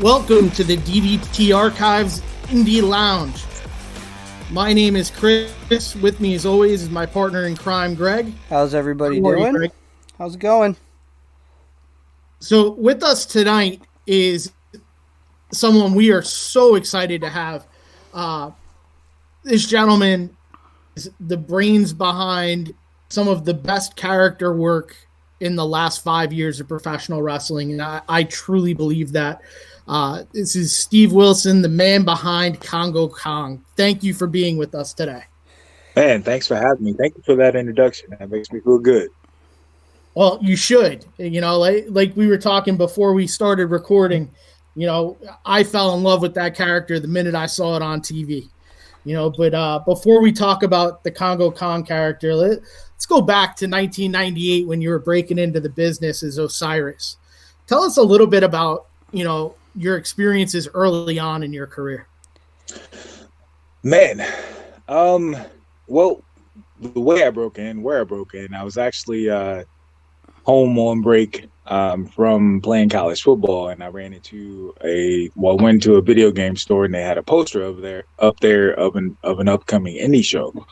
Welcome to the DDT Archives Indy Lounge. My name is Chris. With me, as always, is my partner in crime, Greg. How's everybody How are you, doing? Greg? How's it going? So, with us tonight is someone we are so excited to have. Uh, this gentleman is the brains behind some of the best character work in the last 5 years of professional wrestling, and I truly believe that. This is Steve Wilson, the man behind Kongo Kong. Thank you for being with us today. Man, thanks for having me. Thank you for that introduction. That makes me feel good. Well, you should. Like we were talking before we started recording. I fell in love with that character the minute I saw it on TV. But before we talk about the Kongo Kong character, let's go back to 1998 when you were breaking into the business as Osiris. Tell us a little bit about your experiences early on in your career. Man, well, the way I broke in, where I broke in, I was actually home on break from playing college football, and I went to a video game store, and they had a poster up there of an upcoming indie show,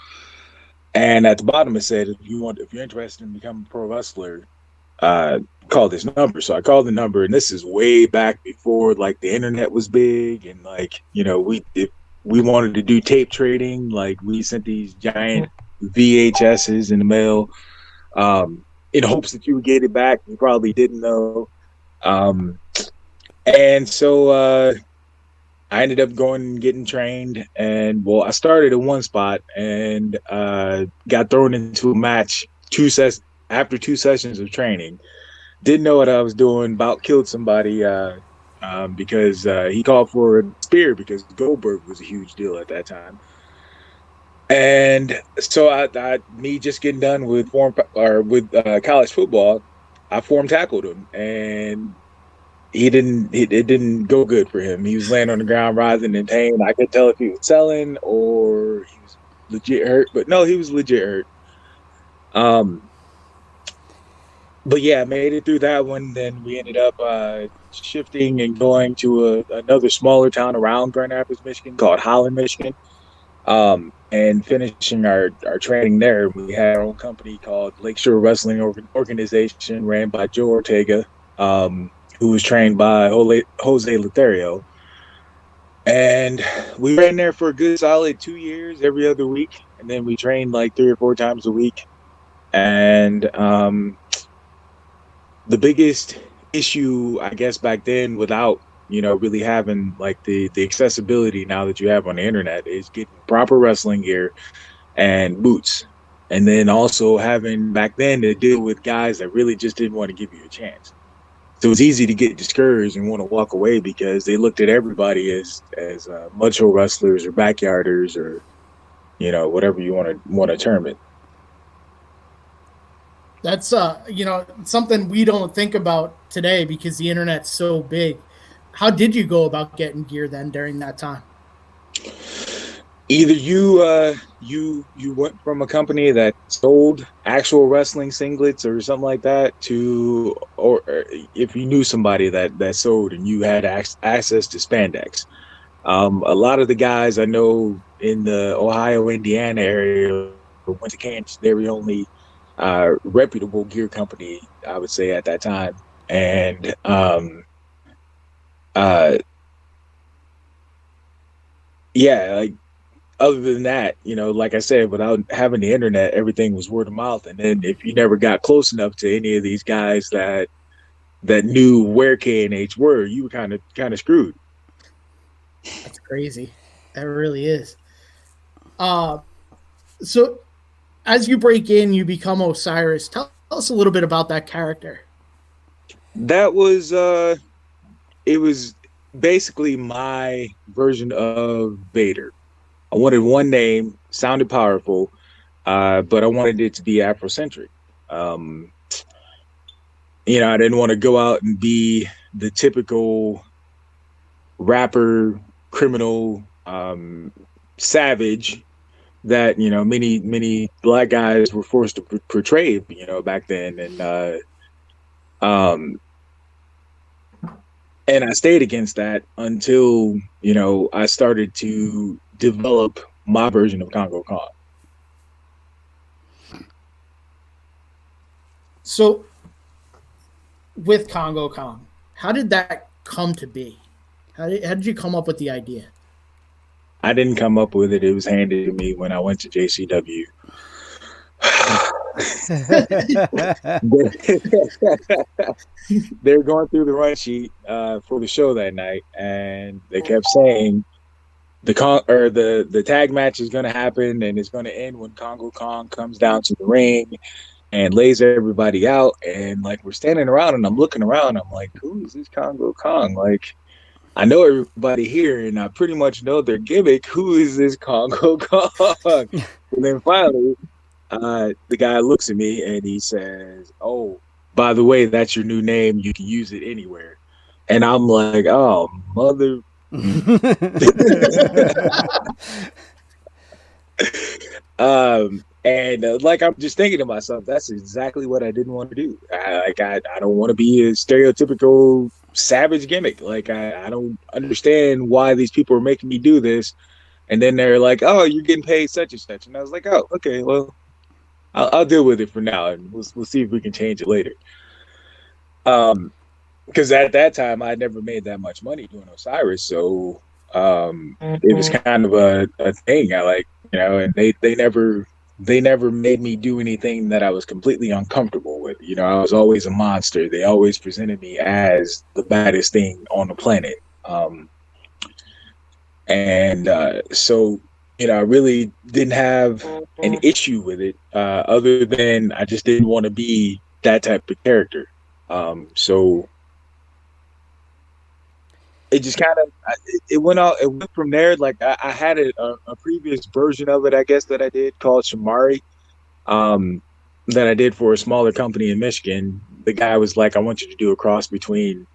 and at the bottom it said, if you're interested in becoming a pro wrestler, call this number. So I called the number, and this is way back before like the internet was big, and if we wanted to do tape trading, like we sent these giant VHSs in the mail, in hopes that you would get it back. You probably didn't know. And so I ended up going and getting trained. And I started in one spot and got thrown into a match after 2 sessions of training. Didn't know what I was doing, about killed somebody because he called for a spear because Goldberg was a huge deal at that time. And so me just getting done with college football, I form tackled him, and it didn't go good for him. He was laying on the ground writhing in pain. I could tell if he was selling or he was legit hurt, but no, he was legit hurt. But yeah, I made it through that one. Then we ended up shifting and going to another smaller town around Grand Rapids, Michigan, called Holland, Michigan. And finishing our training there. We had our own company called Lakeshore Wrestling Organization, ran by Joe Ortega, who was trained by Jose Lothario. And we ran there for a good solid 2 years, every other week. And then we trained like 3 or 4 times a week. And the biggest issue, I guess, back then, without really having like the accessibility now that you have on the internet, is getting proper wrestling gear and boots. And then also having back then to deal with guys that really just didn't want to give you a chance. So it's easy to get discouraged and want to walk away because they looked at everybody as mud show wrestlers or backyarders or whatever you want to term it. That's something we don't think about today because the internet's so big. How did you go about getting gear then during that time? Either you went from a company that sold actual wrestling singlets or something like that or if you knew somebody that sold and you had access to spandex. A lot of the guys I know in the Ohio, Indiana area went to Kansas. They were the only reputable gear company, I would say, at that time. And yeah, like other than that, like I said, without having the internet, everything was word of mouth. And then if you never got close enough to any of these guys that knew where K&H were, you were kind of screwed. That's crazy. That really is. So as you break in, you become Osiris. Tell us a little bit about that character. That was it was basically my version of Vader. I wanted one name, sounded powerful, but I wanted it to be Afrocentric. I didn't want to go out and be the typical rapper, criminal, savage that many black guys were forced to portray back then. And And I stayed against that until, I started to develop my version of Congo Kong. So with Congo Kong, how did that come to be? How did you come up with the idea? I didn't come up with it. It was handed to me when I went to JCW. They're going through the run sheet for the show that night, and they kept saying the tag match is going to happen, and it's going to end when Congo Kong comes down to the ring and lays everybody out. And like we're standing around, and I'm looking around, I'm like, who is this Congo Kong? Like, I know everybody here, and I pretty much know their gimmick. Who is this Congo Kong? And then finally, the guy looks at me and he says, "Oh, by the way, that's your new name. You can use it anywhere." And I'm like, "Oh, mother." And like I'm just thinking to myself, that's exactly what I didn't want to do. I don't want to be a stereotypical savage gimmick. Like I don't understand why these people are making me do this. And then they're like, "Oh, you're getting paid such and such," and I was like, "Oh, okay, well, I'll deal with it for now, and we'll see if we can change it later." Because at that time I never made that much money doing Osiris, so it was kind of a thing. I like, and they never made me do anything that I was completely uncomfortable with. I was always a monster. They always presented me as the baddest thing on the planet. And so, I really didn't have an issue with it, other than I just didn't want to be that type of character. So it just kind of it went out. It went from there. Like I had a previous version of it, I guess, that I did called Shamari, um, that I did for a smaller company in Michigan. The guy was like, "I want you to do a cross between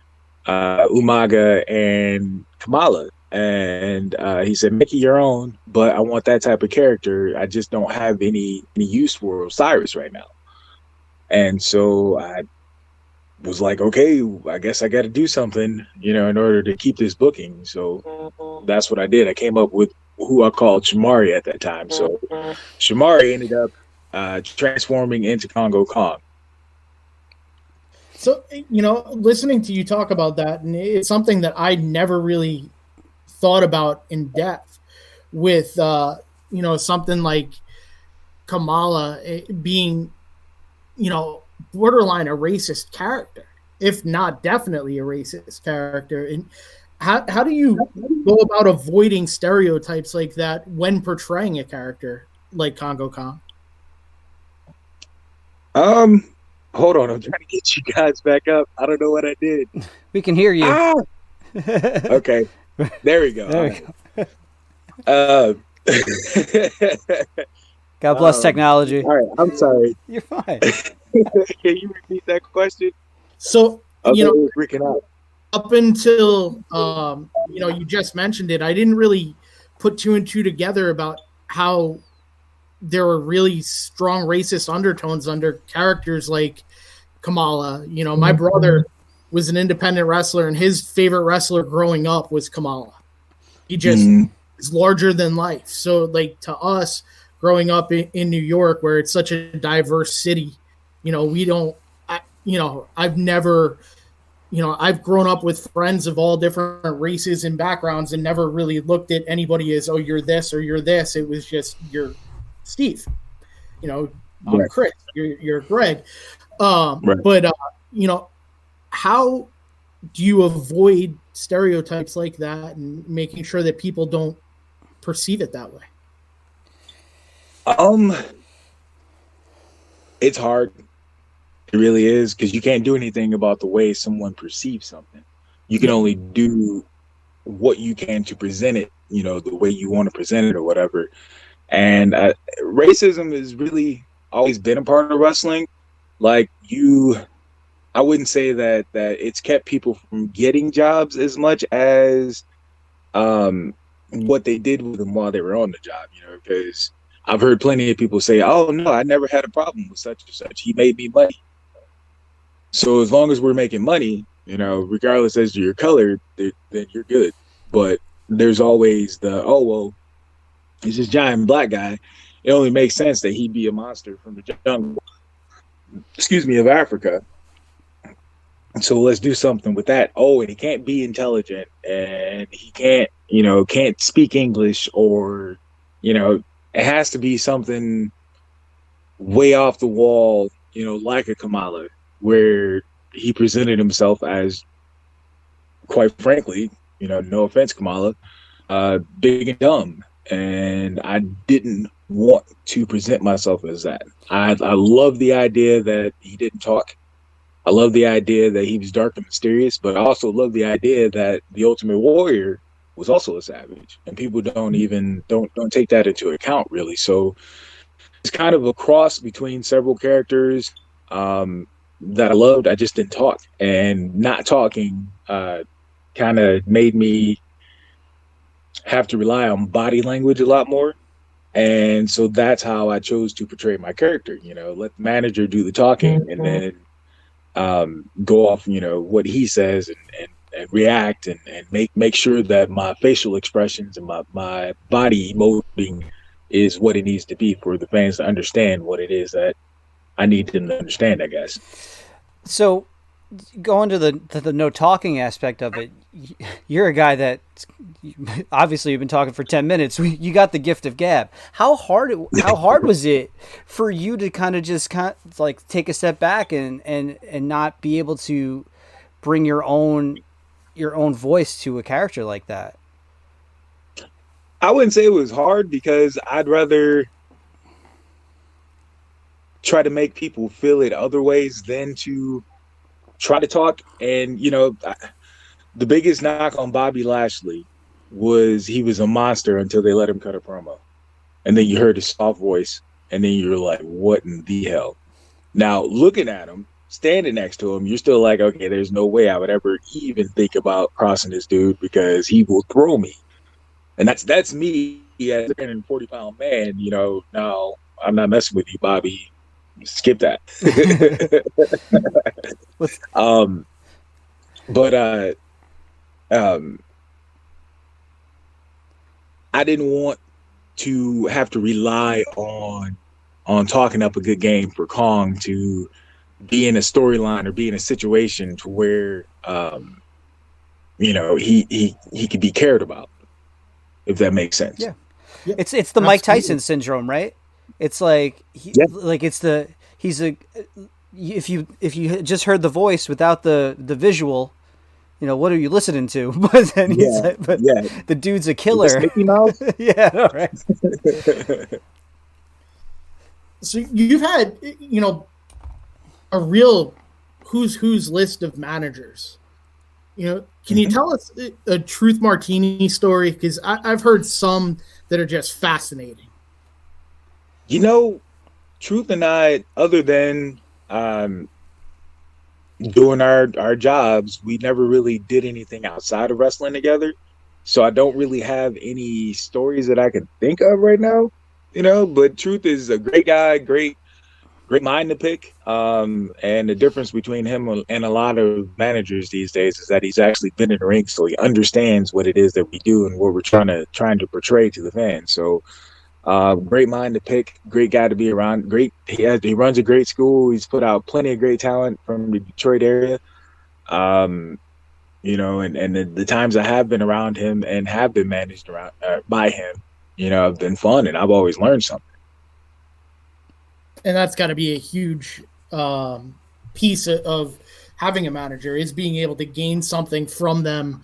Umaga and Kamala." And he said, "Make it your own, but I want that type of character. I just don't have any use for Osiris right now." And so I was like, "Okay, I guess I got to do something, in order to keep this booking." So that's what I did. I came up with who I called Shamari at that time. So Shamari ended up transforming into Congo Kong. So, listening to you talk about that, and it's something that I never really thought about in depth with, something like Kamala being, borderline a racist character, if not definitely a racist character. And how do you go about avoiding stereotypes like that when portraying a character like Congo Kong? Hold on, I'm trying to get you guys back up. I don't know what I did. We can hear you. Okay, there we go. There we go. God bless technology. All right, I'm sorry. You're fine. Can you repeat that question? So, freaking out. Up until you just mentioned it, I didn't really put two and two together about how there were really strong racist undertones under characters like Kamala. My brother was an independent wrestler, and his favorite wrestler growing up was Kamala. He just is larger than life. So, like, to us growing up in New York, where it's such a diverse city, we don't, I've never, I've grown up with friends of all different races and backgrounds and never really looked at anybody as, oh, you're this or you're this. It was just, you're Steve, I'm right. Chris, you're Greg. Right. But, how do you avoid stereotypes like that and making sure that people don't perceive it that way? It's hard. It really is, because you can't do anything about the way someone perceives something. You can only do what you can to present it, the way you want to present it or whatever. And racism has really always been a part of wrestling. Like I wouldn't say that it's kept people from getting jobs as much as what they did with them while they were on the job, because I've heard plenty of people say, "Oh no, I never had a problem with such and such. He made me money." So as long as we're making money, regardless as to your color, then you're good. But there's always the, oh, well, he's this giant black guy. It only makes sense that he'd be a monster from the jungle, of Africa. So let's do something with that. Oh, and he can't be intelligent, and he can't speak English, or, it has to be something way off the wall, like a Kamala, where he presented himself as, quite frankly, no offense, Kamala, big and dumb. And I didn't want to present myself as that. I love the idea that he didn't talk. I love the idea that he was dark and mysterious, but I also love the idea that the Ultimate Warrior was also a savage, and people don't take that into account, really. So it's kind of a cross between several characters that I loved. I just didn't talk, and not talking kind of made me have to rely on body language a lot more. And so that's how I chose to portray my character. Let the manager do the talking, and then go off, what he says, and react, and make sure that my facial expressions and my body emoting is what it needs to be for the fans to understand what it is that I need them to understand, I guess. So going to the no talking aspect of it, you're a guy that obviously you've been talking for 10 minutes. You got the gift of gab. How hard was it for you to kind of like take a step back and not be able to bring your own voice to a character like that? I wouldn't say it was hard, because I'd rather try to make people feel it other ways than to try to talk. And, the biggest knock on Bobby Lashley was he was a monster until they let him cut a promo. And then you heard his soft voice, and then you're like, what in the hell? Now, looking at him, standing next to him, you're still like, okay, there's no way I would ever even think about crossing this dude, because he will throw me. And that's me as a 140-pound man, no, I'm not messing with you, Bobby. Skip that. I didn't want to have to rely on talking up a good game for Kong to be in a storyline or be in a situation to where he could be cared about, if that makes sense. Yeah. It's the Absolutely. Mike Tyson syndrome, right? It's like if you just heard the voice without the visual, what are you listening to? But then the dude's a killer. Mickey Mouse? Yeah, all right. So you've had, a real who's list of managers. Can you tell us a Truth Martini story? Because I've heard some that are just fascinating. Truth and I, other than doing our jobs, we never really did anything outside of wrestling together. So I don't really have any stories that I can think of right now, but Truth is a great guy, great mind to pick. And the difference between him and a lot of managers these days is that he's actually been in the ring, so he understands what it is that we do and what we're trying to portray to the fans. So great mind to pick, great guy to be around. He runs a great school. He's put out plenty of great talent from the Detroit area. And the times I have been around him and have been managed around by him, have been fun, and I've always learned something. And that's got to be a huge piece of having a manager, is being able to gain something from them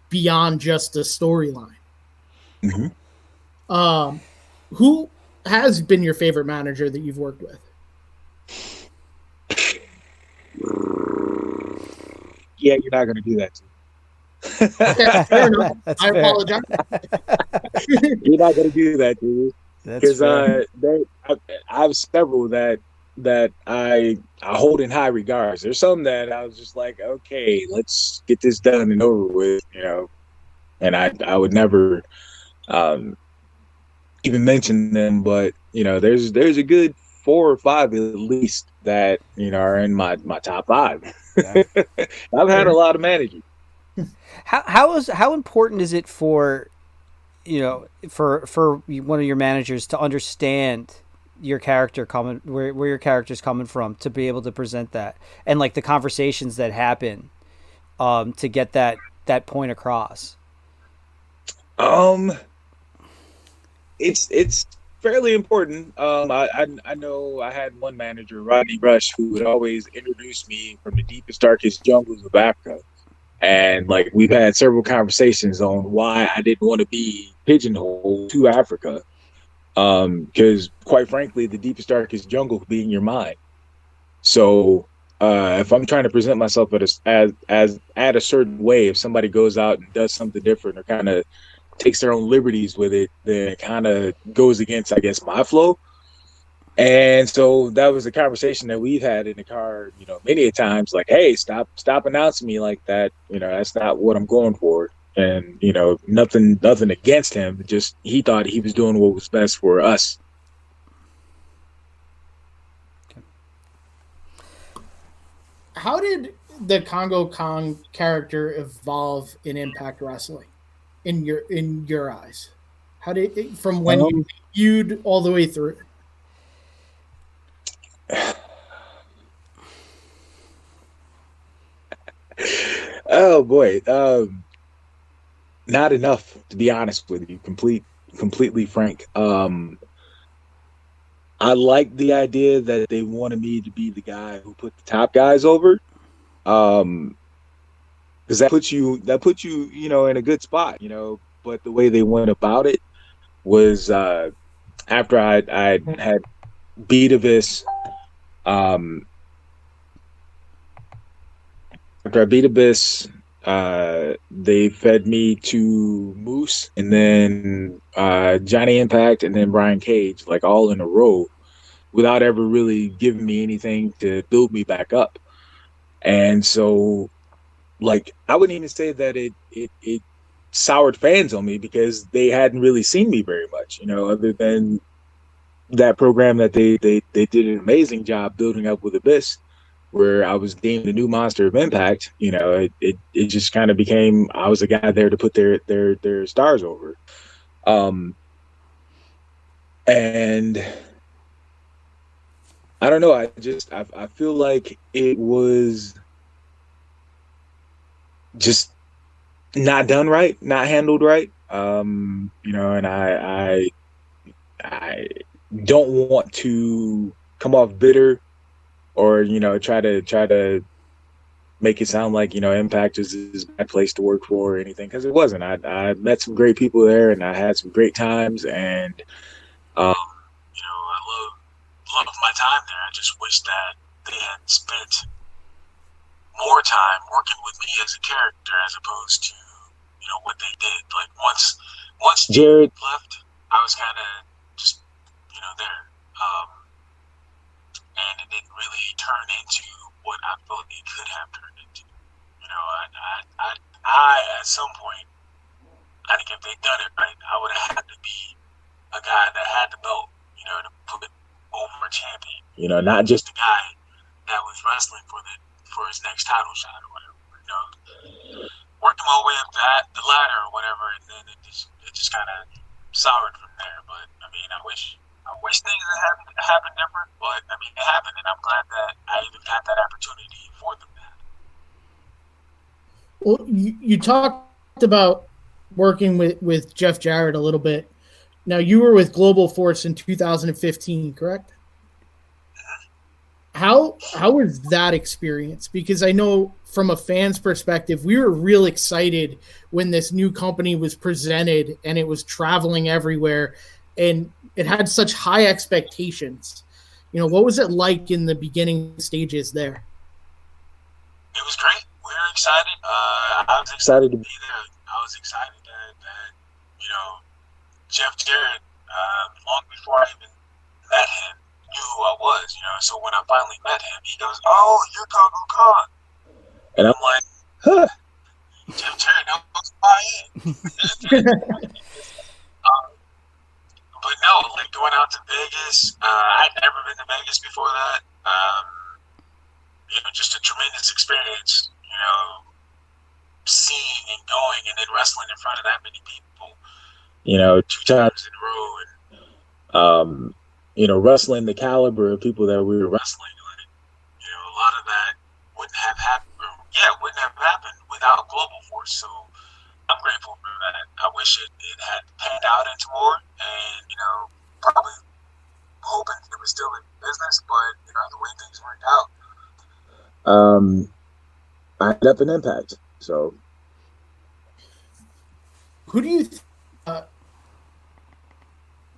beyond just a storyline. Mm-hmm. Who has been your favorite manager that you've worked with? Yeah, you're not going to do that to me. Okay, fair enough. I apologize. You're not going to do that, dude. Because I have several that I hold in high regards. There's some that I was just like, okay, let's get this done and over with, and I would never even mention them, but there's a good 4 or 5 at least that are in my top five. Yeah. I've had a lot of managers. How important is it for for one of your managers to understand your character coming where your character's coming from to be able to present that and like the conversations that happen to get that point across? Um, it's fairly important. I know I had one manager, Rodney Rush, who would always introduce me from the deepest, darkest jungles of Africa. And like we've had several conversations on why I didn't want to be pigeonholed to Africa. Because quite frankly, the deepest, darkest jungle could be in your mind. So if I'm trying to present myself as at a certain way, if somebody goes out and does something different or kind of takes their own liberties with it, then it kind of goes against, I guess, my flow. And so that was a conversation that we've had in the car, many a times, like, hey, stop announcing me like that. That's not what I'm going for. And, nothing against him. Just he thought he was doing what was best for us. How did the Kongo Kong character evolve in Impact Wrestling in your eyes? How did it, from when you viewed all the way through? Oh boy, not enough to be honest with you. Completely frank. I like the idea that they wanted me to be the guy who put the top guys over. Because that puts you in a good spot. But the way they went about it was after I had beat Abyss. Um, After I beat Abyss, they fed me to Moose and then Johnny Impact and then Brian Cage, like all in a row, without ever really giving me anything to build me back up. And so, like, I wouldn't even say that it soured fans on me because they hadn't really seen me very much, other than that program that they did an amazing job building up with Abyss, where I was deemed the new monster of Impact. It just kind of became I was the guy there to put their stars over. And I don't know. I feel like it was just not done right, not handled right. And I don't want to come off bitter or try to make it sound like Impact is a bad place to work for or anything, because it wasn't. I met some great people there and I had some great times, and I loved my time there. I just wish that they had spent more time working with me as a character as opposed to what they did. Like once Jared left, I was kind of just there. And it didn't really turn into what I thought it could have turned into. I at some point, I think if they'd done it right, I would have had to be a guy that had the belt, to put over a champion. Not just a guy that was wrestling for his next title shot or whatever. Working my way up the ladder or whatever, and then it just kind of soured from there. But I mean, I wish things had happened different, but I mean, it happened, and I'm glad that I even got that opportunity for them. Well, you talked about working with Jeff Jarrett a little bit. Now, you were with Global Force in 2015, correct? How was that experience? Because I know from a fan's perspective, we were real excited when this new company was presented and it was traveling everywhere, and it had such high expectations. What was it like in the beginning stages there? It was great. We were excited. I was excited to be there. I was excited that Jeff Jarrett, long before I even met him, knew who I was. So when I finally met him, he goes, "Oh, you're Kongo Kong," and I'm like, "Huh." Jeff Jarrett knows who I am. But no, like going out to Vegas. I'd never been to Vegas before that. Just a tremendous experience. Seeing and going and then wrestling in front of that many people. 2 times in a row, and wrestling the caliber of people that we were wrestling. Like, a lot of that wouldn't have happened. Wouldn't have happened without Global Force. So I'm grateful for that. I wish it had panned out into more, and probably hoping it was still in business, but the way things worked out, I ended up in Impact. So, who do you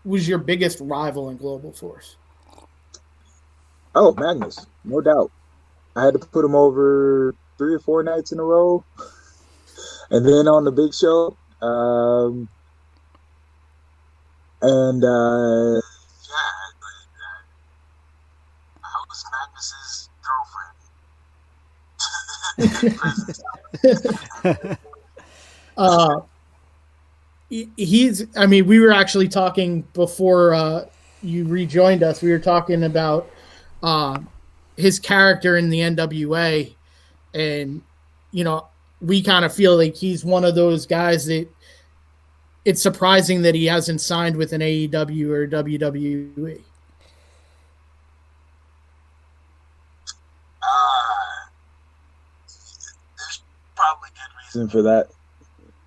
was your biggest rival in Global Force? Oh, Magnus, no doubt. I had to put him over 3 or 4 nights in a row, and then on the big show. I was Magnus's girlfriend. We were actually talking before you rejoined us. We were talking about his character in the NWA, and we kind of feel like he's one of those guys that it's surprising that he hasn't signed with an AEW or WWE. There's probably good reason for that.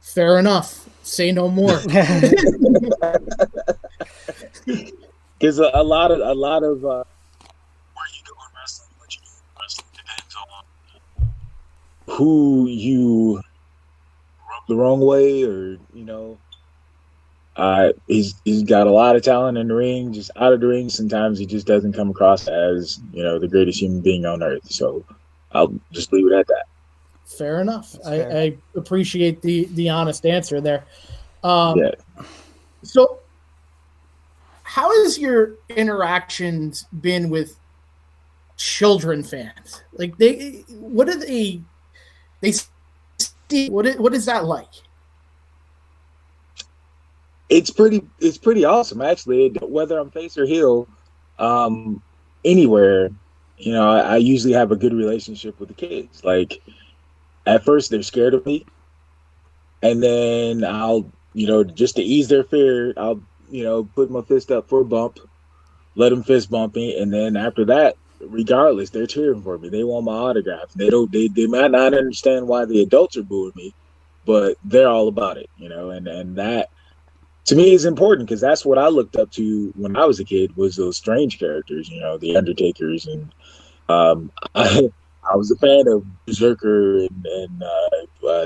Fair enough. Say no more. Because a lot of where you go in wrestling, what you do in wrestling depends on who you rub the wrong way, or he's got a lot of talent in the ring. Just out of the ring, sometimes he just doesn't come across as the greatest human being on earth. So I'll just leave it at that. Fair enough. I appreciate the honest answer there. So how has your interactions been with children fans? Like what is that like? It's pretty awesome, actually. Whether I'm face or heel, anywhere, I usually have a good relationship with the kids. Like, at first they're scared of me, and then I'll, just to ease their fear, I'll, put my fist up for a bump, let them fist bump me, and then after that, regardless, they're cheering for me. They want my autograph. They might not understand why the adults are booing me, but they're all about it, and that, to me, is important, because that's what I looked up to when I was a kid, was those strange characters, the Undertakers, and I was a fan of Berserker and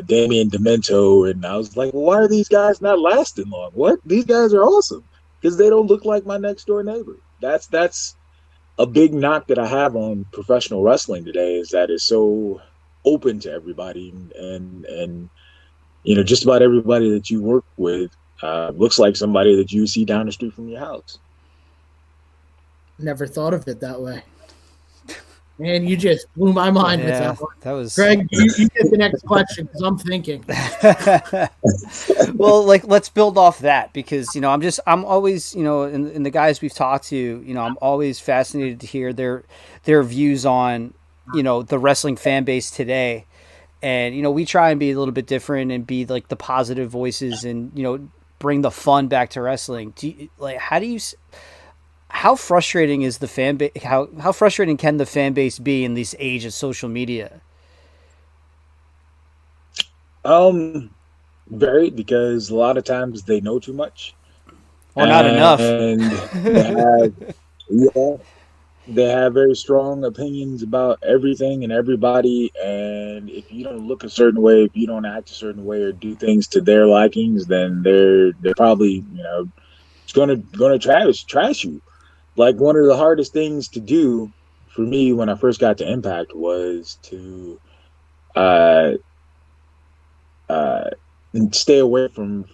Damien Demento, and I was like, well, why are these guys not lasting long? What? These guys are awesome, because they don't look like my next door neighbor. That's a big knock that I have on professional wrestling today, is that it's so open to everybody, and just about everybody that you work with looks like somebody that you see down the street from your house. Never thought of it that way. Man, you just blew my mind with that one. That was Greg. You get the next question, because I'm thinking. Well, let's build off that, because I'm always in the guys we've talked to, I'm always fascinated to hear their views on the wrestling fan base today, and we try and be a little bit different and be like the positive voices and bring the fun back to wrestling. How frustrating is the fan base? How frustrating can the fan base be in this age of social media? Very, because a lot of times they know too much, or not enough, and they have very strong opinions about everything and everybody. And if you don't look a certain way, if you don't act a certain way, or do things to their likings, then they're probably gonna trash you. Like, one of the hardest things to do for me when I first got to Impact was to stay away from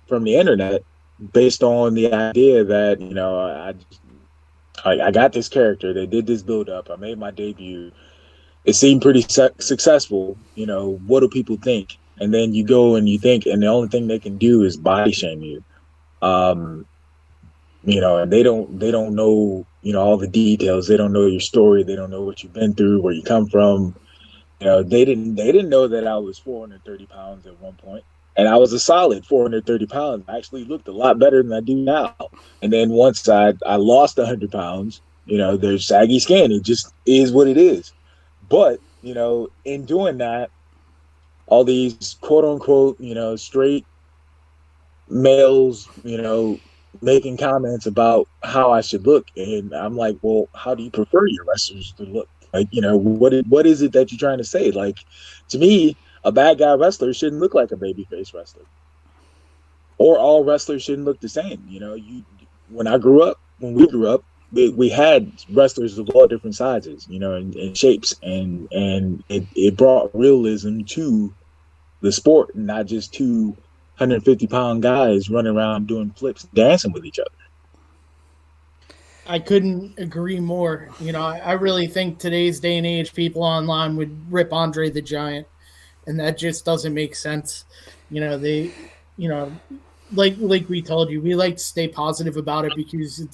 the internet, based on the idea that I got this character, they did this build up, I made my debut, it seemed pretty successful. What do people think? And then you go and you think, and the only thing they can do is body shame you. And they don't know, all the details. They don't know your story. They don't know what you've been through, where you come from. They didn't know that I was 430 pounds at one point, and I was a solid 430 pounds. I actually looked a lot better than I do now. And then once I lost 100 pounds, there's saggy skin. It just is what it is. But in doing that, all these quote unquote, straight males, making comments about how I should look. And I'm like, well, how do you prefer your wrestlers to look? Like, what is it that you're trying to say? Like, to me, a bad guy wrestler shouldn't look like a babyface wrestler, or all wrestlers shouldn't look the same. When we grew up, we had wrestlers of all different sizes, and shapes, and it brought realism to the sport, and not just two 150-pound guys running around doing flips, dancing with each other. I couldn't agree more. I really think today's day and age, people online would rip Andre the Giant, and that just doesn't make sense. They, like we told you, we like to stay positive about it because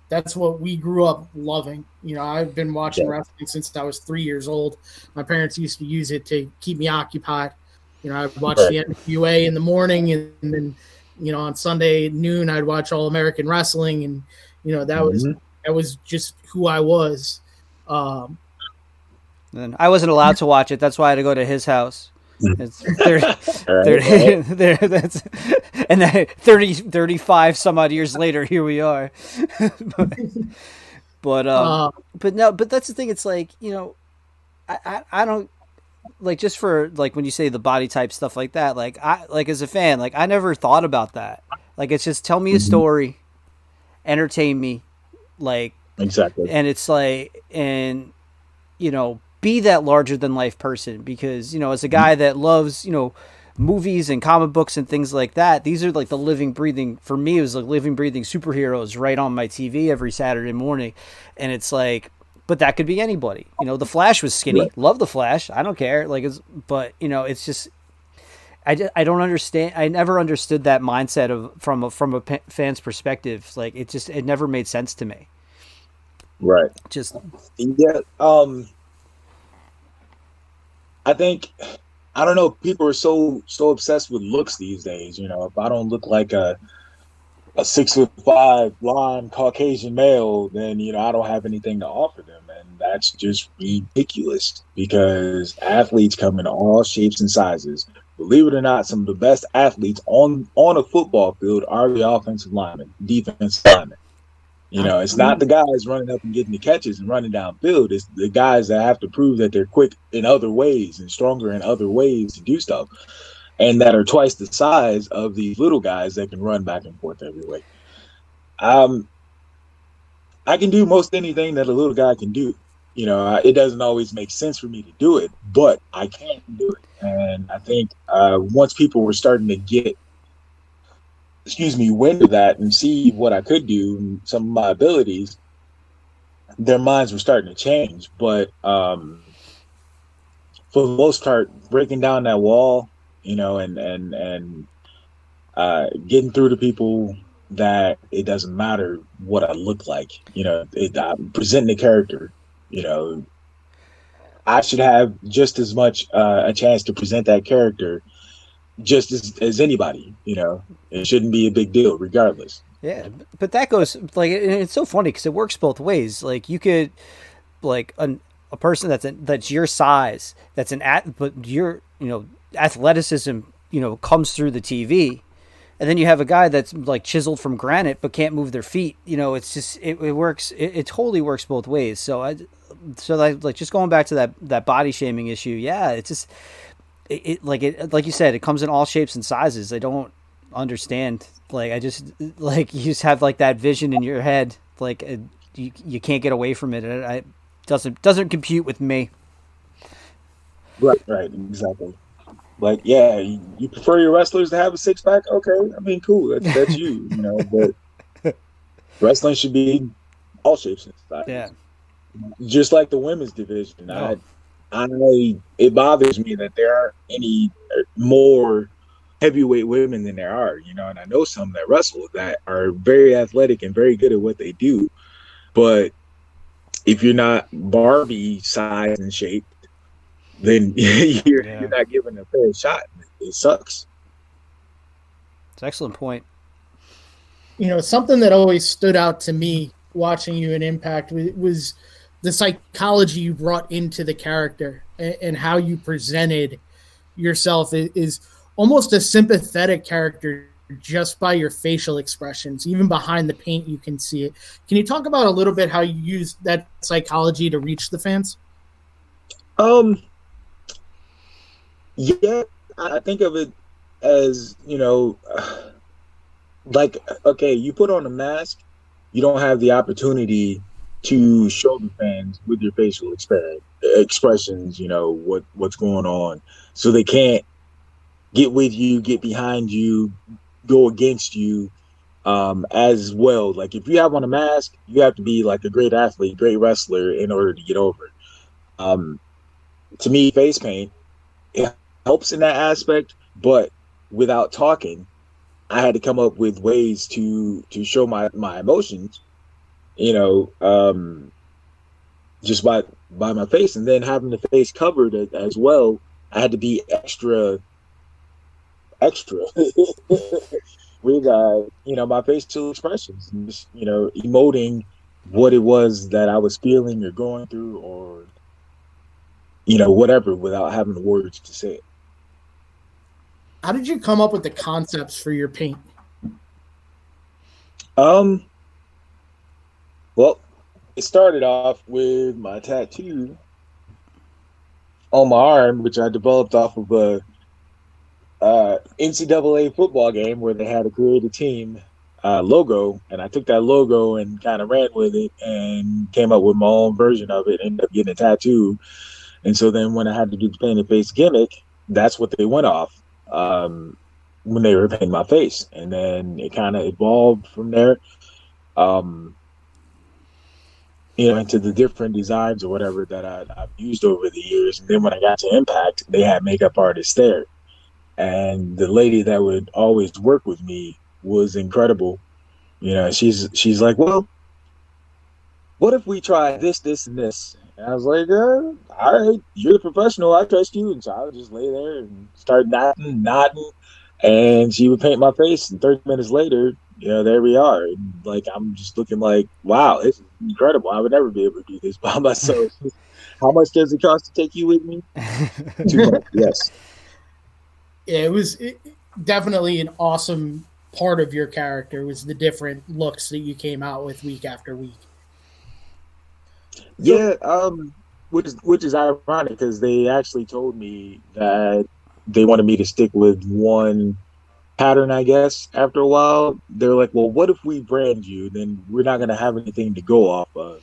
that's what we grew up loving. I've been watching wrestling since I was 3 years old. My parents used to use it to keep me occupied. I'd watch the NWA in the morning, and then, on Sunday at noon, I'd watch All American Wrestling, and that was just who I was. And I wasn't allowed to watch it. That's why I had to go to his house. It's 35 some odd years later, here we are. but no, but that's the thing. It's like, I don't like, just for like when you say the body type stuff like that, like as a fan, like I never thought about that. Like, it's just tell me a story, entertain me, like, exactly. And it's like, and be that larger than life person, because as a guy that loves movies and comic books and things like that, these are like the living breathing, for me it was like living breathing superheroes right on my TV every Saturday morning. And it's like, but that could be anybody. The Flash was skinny. Right. Love the Flash. I don't care. Like, but it's just, I don't understand. I never understood that mindset from a fan's perspective. Like, it never made sense to me. Right. Just, yeah. I think, I don't know, people are so obsessed with looks these days. If I don't look like a 6'5" blonde Caucasian male, then I don't have anything to offer them, and that's just ridiculous, because athletes come in all shapes and sizes. Believe it or not, some of the best athletes on a football field are the offensive linemen, defensive linemen. It's not the guys running up and getting the catches and running downfield. It's the guys that have to prove that they're quick in other ways and stronger in other ways to do stuff, and that are twice the size of these little guys that can run back and forth every way. I can do most anything that a little guy can do. It doesn't always make sense for me to do it, but I can do it. And I think once people were starting to get, wind of that and see what I could do and some of my abilities, their minds were starting to change. But for the most part, breaking down that wall, and getting through to people that it doesn't matter what I look like, I'm presenting a character, I should have just as much a chance to present that character just as anybody. It shouldn't be a big deal regardless. Yeah, but that goes, like, and it's so funny because it works both ways. Like, you could, like, a person that's your size, but your athleticism comes through the TV, and then you have a guy that's like chiseled from granite but can't move their feet. It's just, it works. It totally works both ways. So like just going back to that body shaming issue. Yeah, it's just like you said, it comes in all shapes and sizes. I don't understand. Like, I just, like, you just have like that vision in your head. Like, you can't get away from it. It doesn't compute with me. Right, exactly. Like, yeah, you prefer your wrestlers to have a six-pack? Okay, I mean, cool. That's you, But wrestling should be all shapes and sizes. Yeah. Just like the women's division. Oh. It bothers me that there aren't any more heavyweight women than there are, and I know some that wrestle that are very athletic and very good at what they do. But if you're not Barbie size and shape, then you're Yeah, not given a fair shot. It sucks. it's an excellent point. Something that always stood out to me watching you in Impact was the psychology you brought into the character and how you presented yourself is almost a sympathetic character just by your facial expressions. Even behind the paint, you can see it. Can you talk about a little bit how you use that psychology to reach the fans? Um, yeah, I think of it as, like, okay, you put on a mask, you don't have the opportunity to show the fans with your facial expressions, what's going on. So they can't get with you, get behind you, go against you as well. Like if you have on a mask, you have to be like a great athlete, great wrestler in order to get over it. Um, to me, face paint, it helps in that aspect, but without talking, I had to come up with ways to show my emotions, you know, um, just by my face, and then having the face covered as well. I had to be extra with my facial expressions, and just emoting what it was that I was feeling or going through, or whatever, without having the words to say it. How did you come up with the concepts for your paint? Um, well, it started off with my tattoo on my arm, which I developed off of a NCAA football game where they had a creative team logo, and I took that logo and kind of ran with it and came up with my own version of it. Ended up getting a tattoo, and so then when I had to do the painted face gimmick, that's what they went off when they were painting my face, and then it kind of evolved from there. Um, into the different designs or whatever that I've used over the years. And then when I got to Impact, they had makeup artists there. And the lady that would always work with me was incredible. She's like, well, what if we try this, this, and this? And I was like, all right, you're the professional. I trust you. And so I would just lay there and start nodding. And she would paint my face. And 30 minutes later, there we are. And like, I'm just looking like, wow, it's incredible. I would never be able to do this by myself. How much does it cost to take you with me? $200, yes. Yeah, it was definitely an awesome part of your character was the different looks that you came out with week after week. Yeah, which is ironic because they actually told me that they wanted me to stick with one pattern, I guess. After a while, they're like, well, what if we brand you? Then we're not going to have anything to go off of.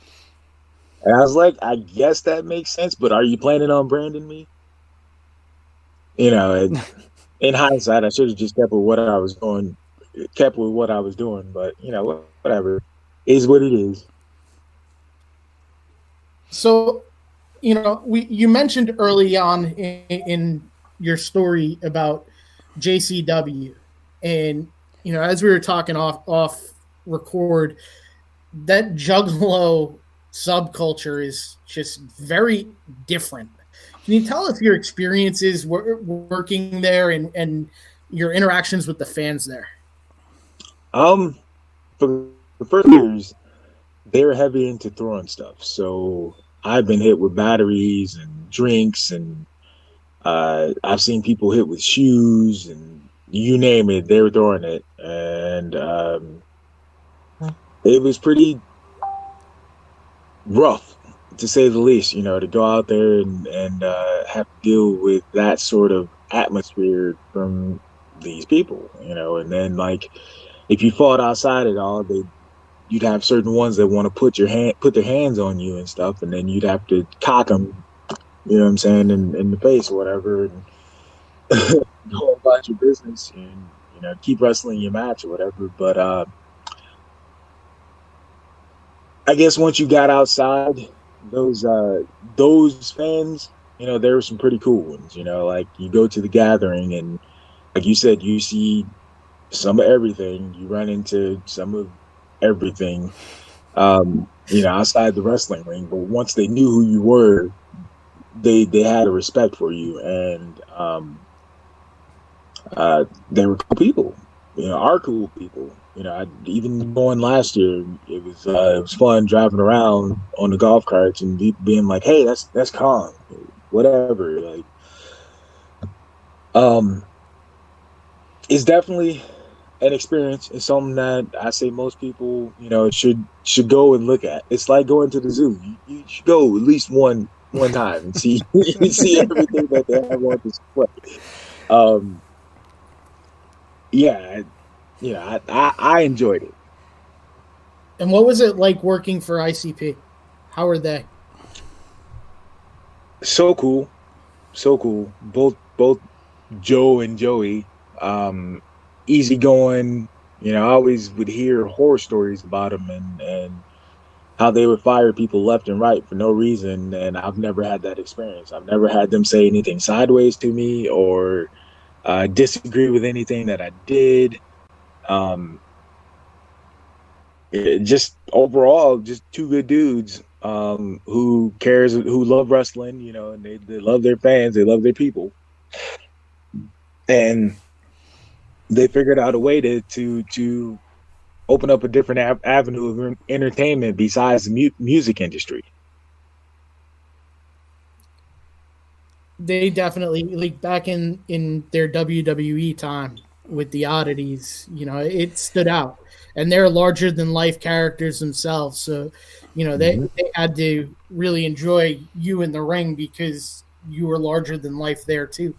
And I was like, I guess that makes sense, but are you planning on branding me? In hindsight, I should have just kept with what I was doing, but whatever. It is what it is. So, you mentioned early on in your story about JCW, and as we were talking off record, that Juggalo subculture is just very different. Can you tell us your experiences working there and your interactions with the fans there? For the first years, they were heavy into throwing stuff, so I've been hit with batteries and drinks, and I've seen people hit with shoes, and you name it, they were throwing it, and it was pretty rough, to say the least. To go out there and have to deal with that sort of atmosphere from these people, and then like if you fought outside at all, you'd have certain ones that want to put their hands on you and stuff, and then you'd have to cock them, you know what I'm saying, in the face or whatever, and go about your business and keep wrestling your match or whatever. But I guess once you got outside, those fans, there were some pretty cool ones. Like you go to the gathering and like you said, you see some of everything. You run into some of everything. Outside the wrestling ring. But once they knew who you were, they had a respect for you, and they were cool people. Are cool people. Even going last year, it was fun driving around on the golf carts and being like, "Hey, that's Kong," whatever. Like, um, it's definitely an experience. It's something that I say most people, should go and look at. It's like going to the zoo. You should go at least one time and see see everything that they have on display. Um, yeah, I enjoyed it. And what was it like working for ICP? How are they? So cool, so cool. Both Joe and Joey, easygoing. I always would hear horror stories about them and how they would fire people left and right for no reason. And I've never had that experience. I've never had them say anything sideways to me or disagree with anything that I did. Um, just overall, just two good dudes who love wrestling, and they love their fans, they love their people, and they figured out a way to open up a different avenue of entertainment besides the music industry. They definitely, like, back in their WWE time with the oddities, it stood out, and they're larger than life characters themselves. So, Mhm. they had to really enjoy you in the ring because you were larger than life there too.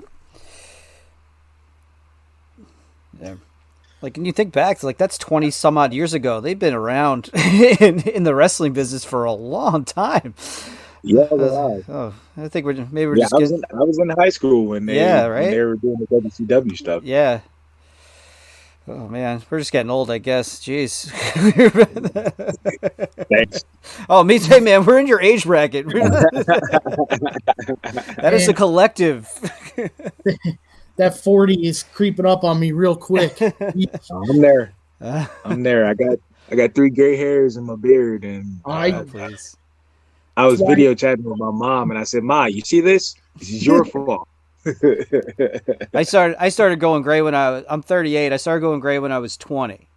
Yeah. Like, and you think back, like that's 20 some odd years ago. They've been around in the wrestling business for a long time. Yeah, wow. Oh, I think we're Yeah, just getting. I was in high school when Yeah, they right. were doing the WCW stuff. Yeah. Oh man, we're just getting old, I guess. Jeez. Thanks. Oh, me too, man. We're in your age bracket. That is a And collective. that 40 is creeping up on me real quick. I'm there. I'm there. I got three gray hairs in my beard, and I Oh, please. I That's was why. video chatting with my mom, and I said, "Ma, you see this? This is your fault." I started going gray when I'm 38. I started going gray when I was 20.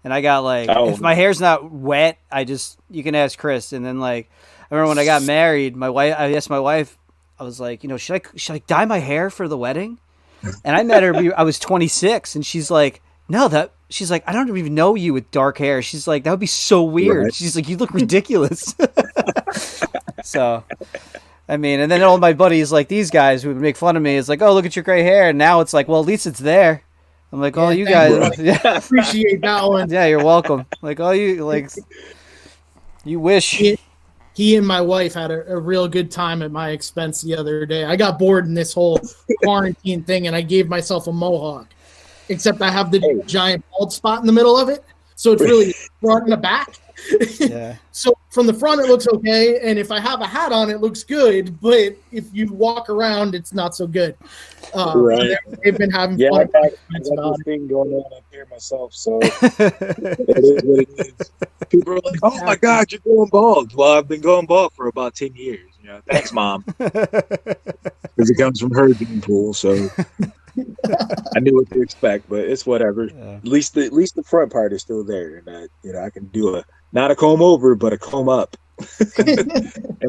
And I got like, Oh, if my hair's not wet, you can ask Chris. And then like, I remember when I got married, I asked my wife, I was like, should I dye my hair for the wedding? And I met her, I was 26, and she's like, no, she's like, I don't even know you with dark hair. She's like, that would be so weird. right. She's like, you look ridiculous. So, I mean, and then all my buddies, like these guys who would make fun of me, is like, oh, look at your gray hair. And now it's like, well, at least it's there. I'm like, oh, Yeah, you thanks, guys, buddy. yeah, Appreciate that one. yeah, you're welcome. Like, oh, you wish. He and my wife had a real good time at my expense the other day. I got bored in this whole quarantine thing, and I gave myself a mohawk. Except I have the Hey. giant bald spot in the middle of it, so it's really front and the back. Yeah. So from the front it looks okay, and if I have a hat on, it looks good. But if you walk around, it's not so good. Right. They've been having Yeah, fun I got about this it. thing going on up here myself, so it is what it is. People are like, "Oh my God, you're going bald." Well, I've been going bald for about 10 years. Thanks, Mom, because it comes from her gene pool, so I knew what to expect. But it's whatever. Yeah. At least the front part is still there, and I can do not a comb over, but a comb up, and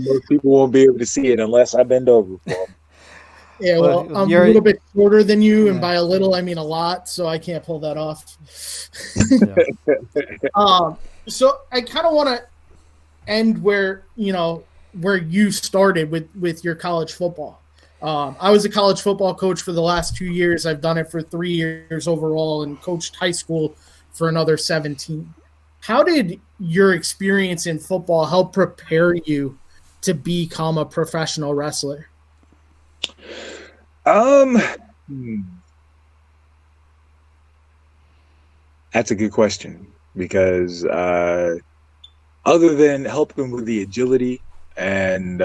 most people won't be able to see it unless I bend over for them. Yeah, well, Well, I'm a you're little bit shorter than you, and yeah, by a little, I mean a lot, so I can't pull that off. yeah. So I kind of want to end where you started with your college football. I was a college football coach for the last 2 years. I've done it for 3 years overall, and coached high school for another 17. How did your experience in football help prepare you to become a professional wrestler? Hmm. That's a good question because other than helping with the agility and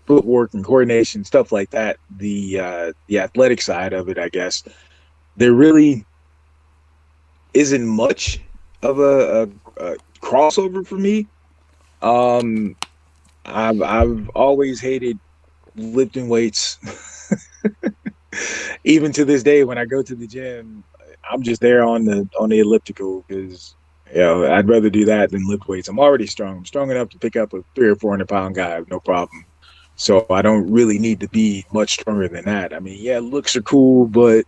footwork and coordination, stuff like that. The athletic side of it, I guess, there really isn't much of a crossover for me. Um, I've always hated lifting weights. Even to this day, when I go to the gym, I'm just there on the elliptical because I'd rather do that than lift weights. I'm already strong. I'm strong enough to pick up a 300 or 400 pound guy, no problem. So I don't really need to be much stronger than that. I mean, yeah, looks are cool, but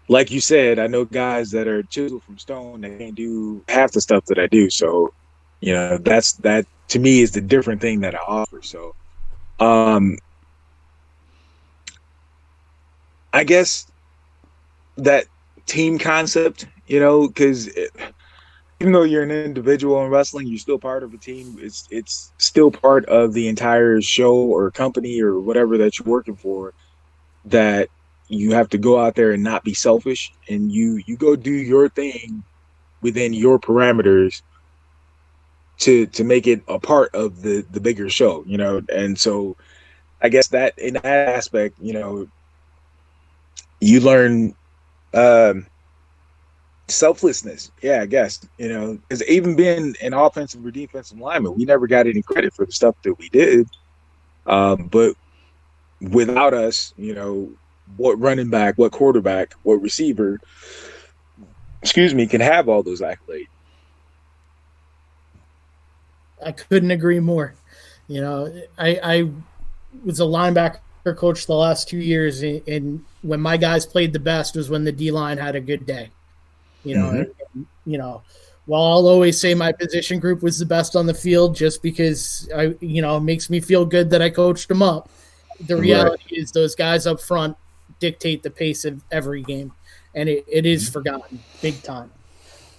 like you said, I know guys that are chiseled from stone that can't do half the stuff that I do. So, that to me is the different thing that I offer. So, um, I guess that team concept, because even though you're an individual in wrestling, you're still part of a team. It's still part of the entire show or company or whatever that you're working for. That you have to go out there and not be selfish, and you go do your thing within your parameters to make it a part of the bigger show. And so I guess that in that aspect, you learn. Um, Selflessness, yeah, I guess, because even being an offensive or defensive lineman, we never got any credit for the stuff that we did. But without us, what running back, what quarterback, what receiver, excuse me, can have all those accolades. I couldn't agree more. I was a linebacker coach the last 2 years, and when my guys played the best was when the D line had a good day. You know, Mm-hmm. while I'll always say my position group was the best on the field, just because it makes me feel good that I coached them up. The Right. reality is those guys up front dictate the pace of every game, and it is forgotten big time.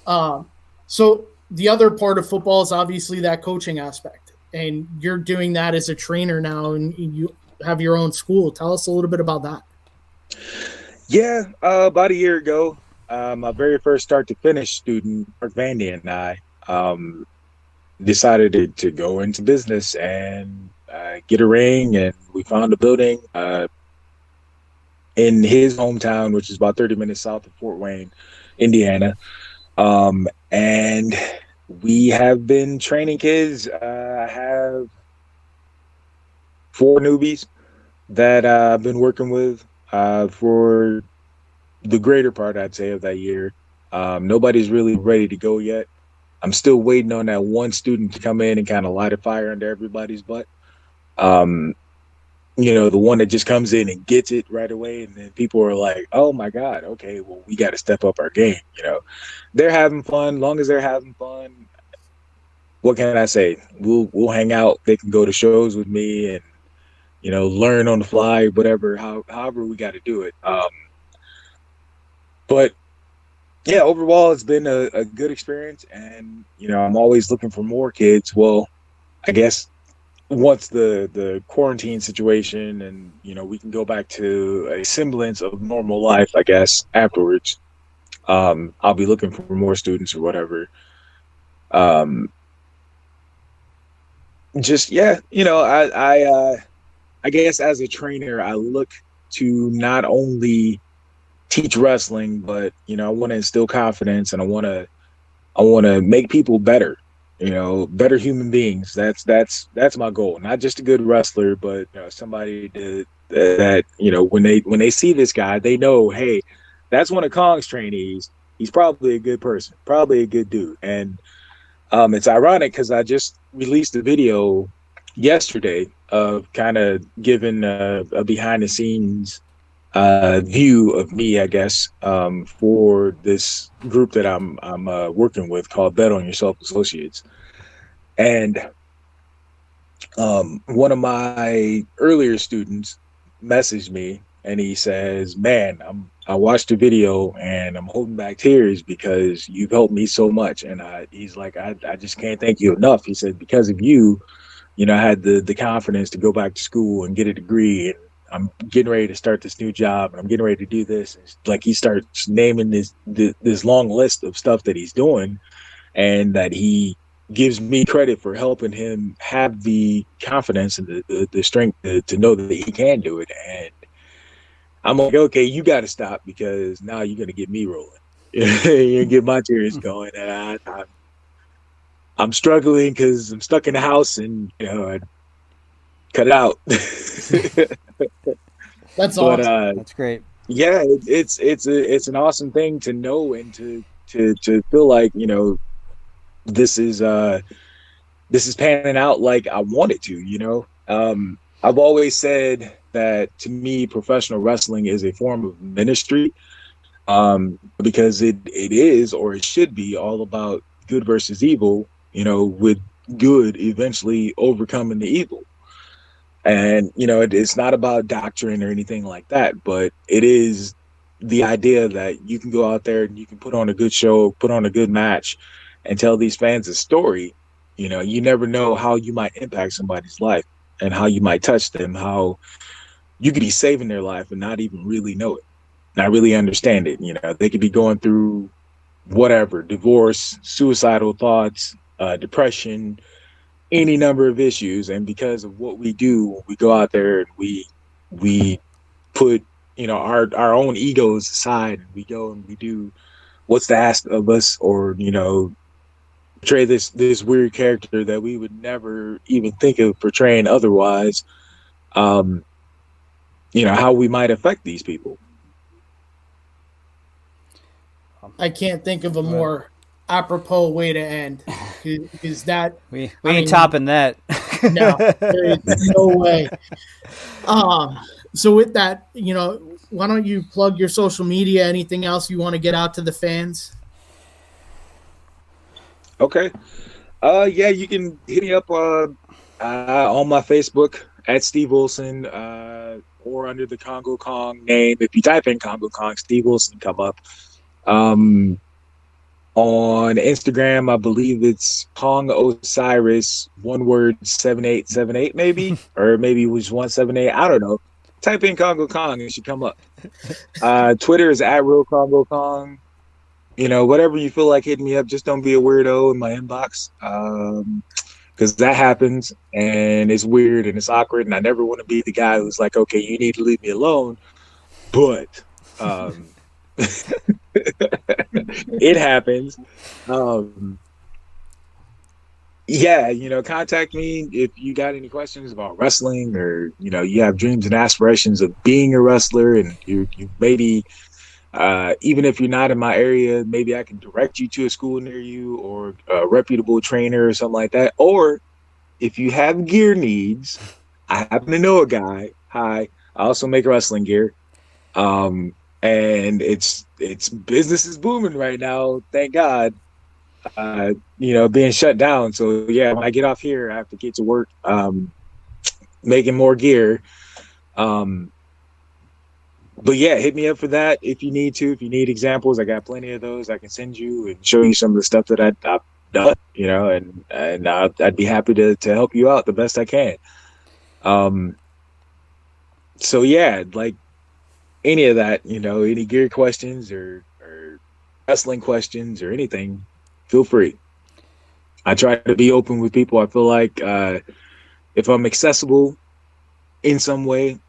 Um, so the other part of football is obviously that coaching aspect, and you're doing that as a trainer now, and you have your own school. Tell us a little bit about that. Yeah, about a year ago, my very first start to finish student, Mark Vandy, and I decided to go into business and get a ring, and we found a building in his hometown, which is about 30 minutes south of Fort Wayne, Indiana. And we have been training kids. I have 4 newbies that I've been working with for the greater part, I'd say, of that year. Nobody's really ready to go yet. I'm still waiting on that one student to come in and kind of light a fire under everybody's butt. Um, the one that just comes in and gets it right away, and then people are like, "Oh my God, okay, well, we got to step up our game." They're having fun. Long as they're having fun, what can I say? We'll hang out. They can go to shows with me and learn on the fly, whatever. However we got to do it. But yeah, overall, it's been a good experience, and I'm always looking for more kids. Well, I guess once the quarantine situation and we can go back to a semblance of normal life, I guess afterwards, I'll be looking for more students or whatever. Um, just yeah, I guess as a trainer, I look to not only teach wrestling, but I want to instill confidence, and I want to make people better, better human beings. That's my goal. Not just a good wrestler, but somebody that when they see this guy, they know, hey, that's one of Kong's trainees. He's probably a good person, probably a good dude. And it's ironic because I just released a video yesterday of kind of giving a behind the scenes view of me, I guess, for this group that I'm working with called Bet on Yourself Associates. And one of my earlier students messaged me and he says, "Man, I watched the video and I'm holding back tears because you've helped me so much." And he's like, I just can't thank you enough. He said, because of you, I had the confidence to go back to school and get a degree, and I'm getting ready to start this new job, and I'm getting ready to do this. And like he starts naming this long list of stuff that he's doing, and that he gives me credit for helping him have the confidence and the strength to know that he can do it. And I'm like, okay, you got to stop because now you're going to get me rolling. You get my tears going. And I'm struggling because I'm stuck in the house and, I cut it out. That's But awesome. That's great. yeah, it's an awesome thing to know and to feel like, this is this is panning out like I want it to. I've always said that to me, professional wrestling is a form of ministry, because it is, or it should be, all about good versus evil, with good eventually overcoming the evil. And, it's not about doctrine or anything like that, but it is the idea that you can go out there and you can put on a good show, put on a good match, and tell these fans a story. You never know how you might impact somebody's life and how you might touch them, how you could be saving their life and not even really know it, not really understand it. They could be going through whatever, divorce, suicidal thoughts, depression, any number of issues. And because of what we do, we go out there and we put, our own egos aside, and we go and we do what's asked of us, or, portray this weird character that we would never even think of portraying otherwise. um how we might affect these people. I can't think of a more apropos way to end. Is that We I ain't mean, topping that. no, there is no way. Um, so with that, why don't you plug your social media? Anything else you want to get out to the fans? Okay. Yeah, you can hit me up on my Facebook at Steve Wilson, or under the Kongo Kong name. If you type in Kongo Kong, Steve Wilson come up. Um, on Instagram, I believe it's Kong Osiris, one word, 7878 maybe, or maybe it was 178. I don't know. Type in Kongo Kong, it should come up. Twitter is at Real Kongo Kong. Whatever you feel like hitting me up, just don't be a weirdo in my inbox. Because that happens and it's weird and it's awkward. And I never want to be the guy who's like, okay, you need to leave me alone. But it happens. Um, yeah, contact me if you got any questions about wrestling, or, you have dreams and aspirations of being a wrestler, and you maybe, even if you're not in my area, maybe I can direct you to a school near you, or a reputable trainer or something like that. Or if you have gear needs, I happen to know a guy. Hi, I also make wrestling gear. Um, and it's business is booming right now, thank God. Being shut down. So yeah, when I get off here, I have to get to work, making more gear. Um, but yeah, hit me up for that if you need to. If you need examples, I got plenty of those. I can send you and show you some of the stuff that I've done. And I'd be happy to help you out the best I can. Um, so yeah, like any of that, any gear questions, or wrestling questions or anything, feel free. I try to be open with people. I feel like, if I'm accessible in some way,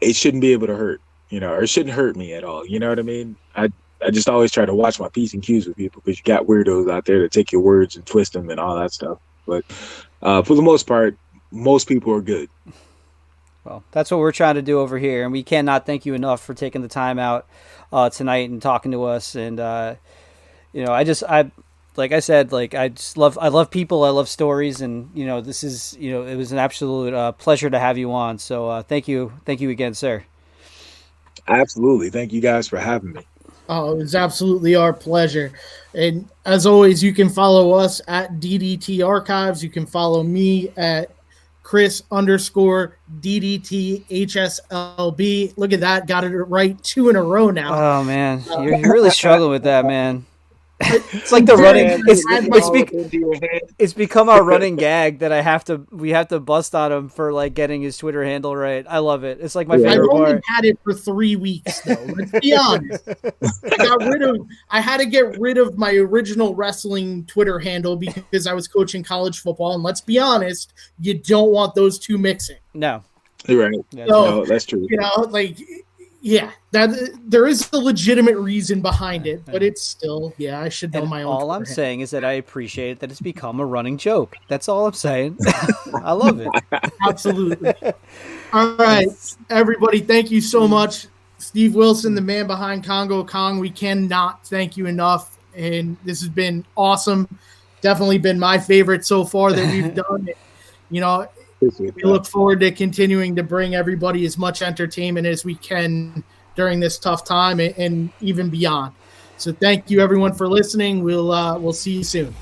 it shouldn't be able to hurt, or it shouldn't hurt me at all. You know what I mean? I just always try to watch my P's and Q's with people, because you got weirdos out there that take your words and twist them and all that stuff. But for the most part, most people are good. Well, that's what we're trying to do over here, and we cannot thank you enough for taking the time out tonight and talking to us. And I like I said, like I love people, I love stories, and this is it was an absolute pleasure to have you on. So thank you again, sir. Absolutely. Thank you guys for having me. Oh, it's absolutely our pleasure. And as always, you can follow us at DDT Archives. You can follow me at Chris_DDT HSLB. Look at that. Got it right 2 in a row now. Oh man, you're really struggling with that, man. It's like the running. It's become our running gag that we have to bust on him for like getting his Twitter handle right. I love it. It's like my favorite part. I only had it for 3 weeks though. Let's be honest. I had to get rid of my original wrestling Twitter handle because I was coaching college football, and let's be honest, you don't want those two mixing. No. You're right. So, no, that's true. Yeah, that there is a legitimate reason behind it, but it's still, I should know my own. All I'm saying is that I appreciate that it's become a running joke. That's all I'm saying. I love it. Absolutely. All right, everybody, thank you so much. Steve Wilson, the man behind Kongo Kong. We cannot thank you enough, and this has been awesome. Definitely been my favorite so far that we've done. We look forward to continuing to bring everybody as much entertainment as we can during this tough time and even beyond. So thank you, everyone, for listening. We'll see you soon.